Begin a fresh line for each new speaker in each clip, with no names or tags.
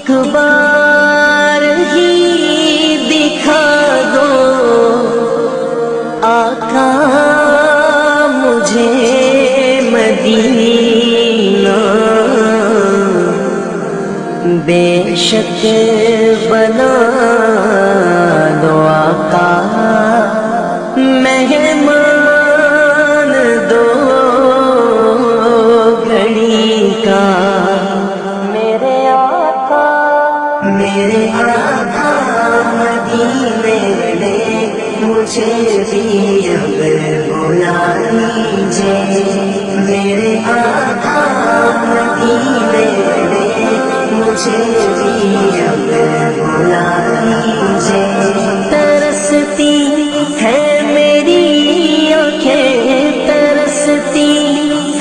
ایک بار ہی دکھا دو آقا مجھے مدینہ، بے شک بنا دو آقا مہمان دو گھڑی کا، میرے آقا مدینے لے مجھے بھی اب بلا لیجیے، میرے آقا مدینے لے مجھے بھی اب بلا لیجیے، ترستی ہے میری آنکھیں، ترستی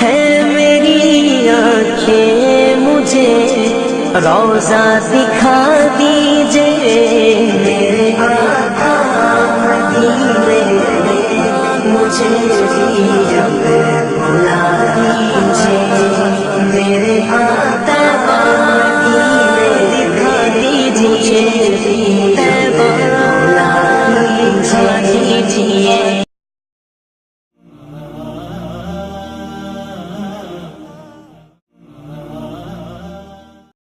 ہے میری آنکھیں، مجھے روضہ دکھا دیجیے